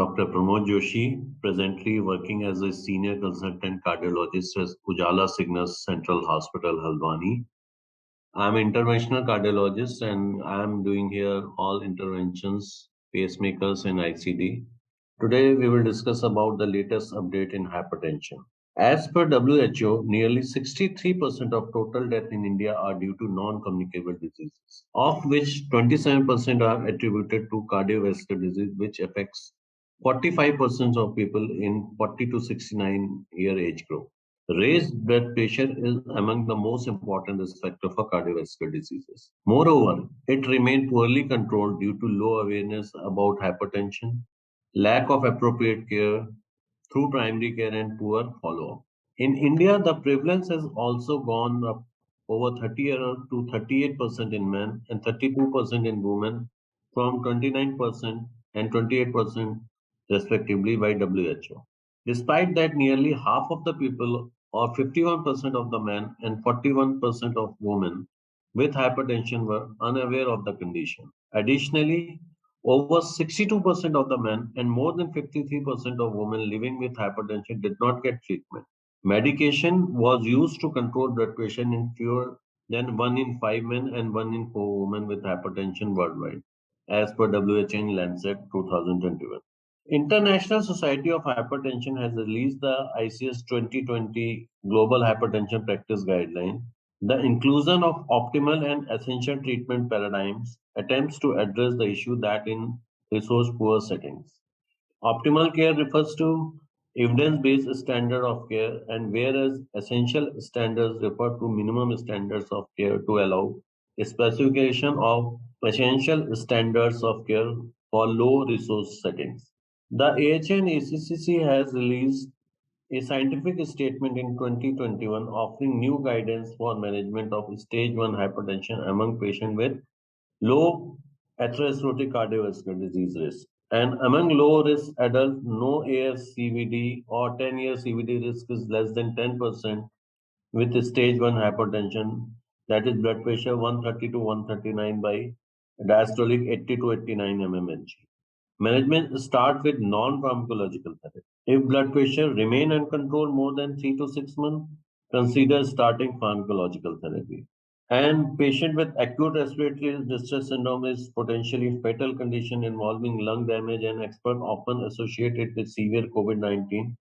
Dr. Pramod Joshi, presently working as a senior consultant cardiologist at Ujala Cygnus Central Hospital, Haldwani. I'm an interventional cardiologist and I'm doing here all interventions, pacemakers and ICD. Today we will discuss about the latest update in hypertension. As per WHO, nearly 63% of total death in India are due to non-communicable diseases, of which 27% are attributed to cardiovascular disease, which affects 45% of people in 40 to 69 year age group. Raised blood pressure is among the most important risk factor for cardiovascular diseases. Moreover, it remained poorly controlled due to low awareness about hypertension, lack of appropriate care through primary care and poor follow-up. In India, the prevalence has also gone up over 30 years to 38% in men and 32% in women from 29% and 28% respectively by WHO. Despite that, nearly half of the people, or 51% of the men and 41% of women with hypertension, were unaware of the condition. Additionally, over 62% of the men and more than 53% of women living with hypertension did not get treatment. Medication was used to control blood pressure in fewer than 1 in 5 men and 1 in 4 women with hypertension worldwide, as per WHO in Lancet 2021. International Society of Hypertension has released the ICS 2020 Global Hypertension Practice Guideline. The inclusion of optimal and essential treatment paradigms attempts to address the issue that in resource poor settings. Optimal care refers to evidence-based standard of care, and whereas essential standards refer to minimum standards of care to allow a specification of essential standards of care for low resource settings. The AHA and ACCC has released a scientific statement in 2021 offering new guidance for management of stage 1 hypertension among patients with low atherosclerotic cardiovascular disease risk. And among low risk adults, no AS CVD or 10-year CVD risk is less than 10% with stage 1 hypertension, that is blood pressure 130 to 139 by diastolic 80 to 89 mmHg. Management starts with non-pharmacological therapy. If blood pressure remain uncontrolled more than 3 to 6 months, consider starting pharmacological therapy. And patient with acute respiratory distress syndrome is potentially fatal condition involving lung damage and expert often associated with severe COVID-19.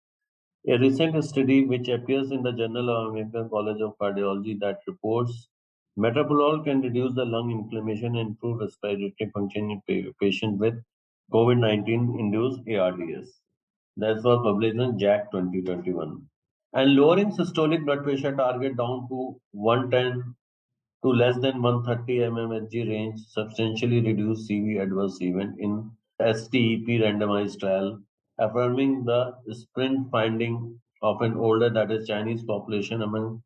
A recent study which appears in the Journal of American College of Cardiology that reports metoprolol can reduce the lung inflammation and improve respiratory function in patients with COVID-19 induced ARDS. That was published in JACC 2021. And lowering systolic blood pressure target down to 110 to less than 130 mmHg range substantially reduce CV adverse event in STEP randomized trial, affirming the sprint finding of an older, that is Chinese population among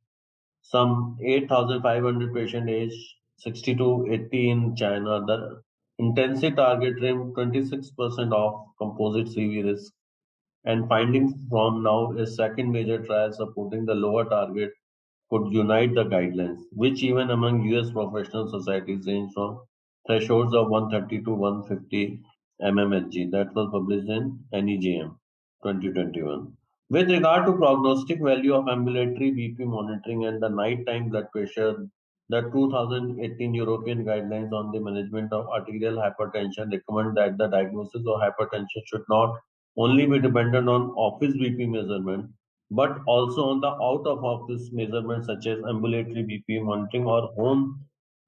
some 8,500 patient age 60 to 80 in China. The intensive target trimmed 26% of composite CV risk, and findings from now is second major trial supporting the lower target could unite the guidelines, which even among US professional societies range from thresholds of 130 to 150 mmHg. That was published in NEJM 2021. With regard to prognostic value of ambulatory BP monitoring and the nighttime blood pressure, the 2018 European guidelines on the management of arterial hypertension recommend that the diagnosis of hypertension should not only be dependent on office BP measurement, but also on the out of office measurements such as ambulatory BP monitoring or home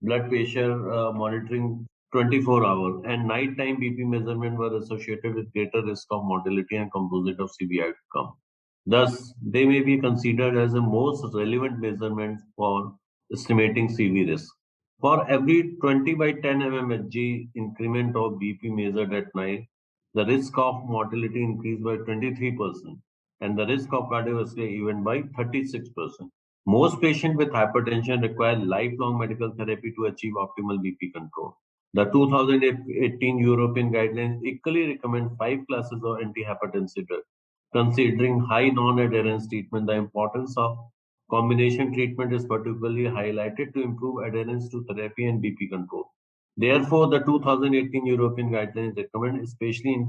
blood pressure monitoring 24 hours, and nighttime BP measurement were associated with greater risk of mortality and composite of CV outcome. Thus, they may be considered as the most relevant measurement for estimating CV risk. For every 20 by 10 mmHg increment of BP measured at night, the risk of mortality increased by 23% and the risk of cardiovascular event by 36%. Most patients with hypertension require lifelong medical therapy to achieve optimal BP control. The 2018 European guidelines equally recommend 5 classes of antihypertensive drugs. Considering high non-adherence treatment, the importance of combination treatment is particularly highlighted to improve adherence to therapy and BP control. Therefore, the 2018 European guidelines recommend, especially in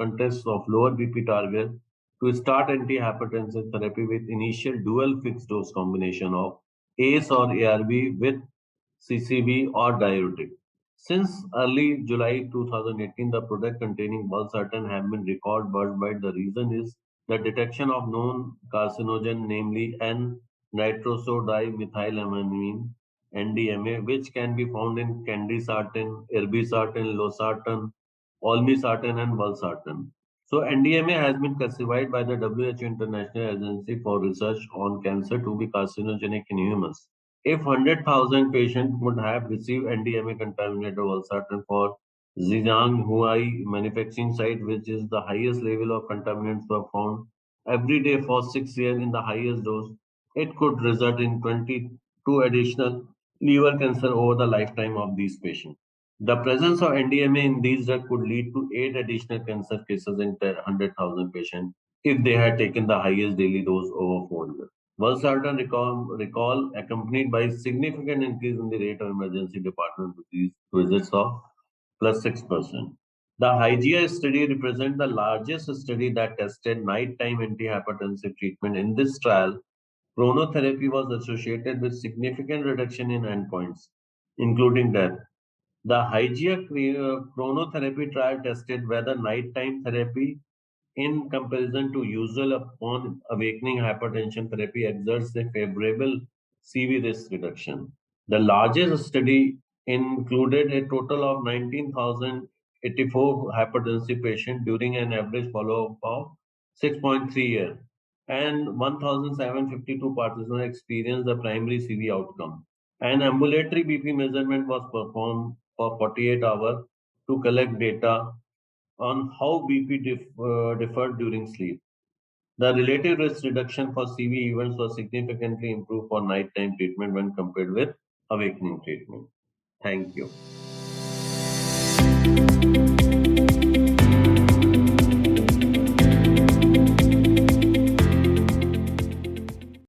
contests of lower BP target to start antihypertensive therapy with initial dual fixed dose combination of ACE or ARB with CCB or diuretic. Since early July 2018, the product containing valsartan have been recalled worldwide. The reason is the detection of known carcinogen, namely N-nitrosodimethylamine (NDMA), which can be found in candesartan, irbesartan, losartan, olmesartan, and valsartan. So NDMA has been classified by the WHO International Agency for Research on Cancer to be carcinogenic in humans. If 100,000 patients would have received NDMA contaminated valsartan for Zhejiang Huai manufacturing site, which is the highest level of contaminants were found every day for 6 years in the highest dose, it could result in 22 additional liver cancer over the lifetime of these patients. The presence of NDMA in these drugs could lead to 8 additional cancer cases in 100,000 patients if they had taken the highest daily dose over 4 years. Valsartan recall accompanied by significant increase in the rate of emergency department visits of plus 6%. The HYGEA study represents the largest study that tested nighttime antihypertensive treatment. In this trial, chronotherapy was associated with significant reduction in endpoints, including death. The HYGEA chronotherapy trial tested whether nighttime therapy in comparison to usual upon awakening hypertension therapy exerts a favorable CV risk reduction. The largest study included a total of 19,084 hypertensive patients during an average follow-up of 6.3 years, and 1,752 participants experienced the primary CV outcome. An ambulatory BP measurement was performed for 48 hours to collect data on how BP differed during sleep. The relative risk reduction for CV events was significantly improved for nighttime treatment when compared with awakening treatment. Thank you.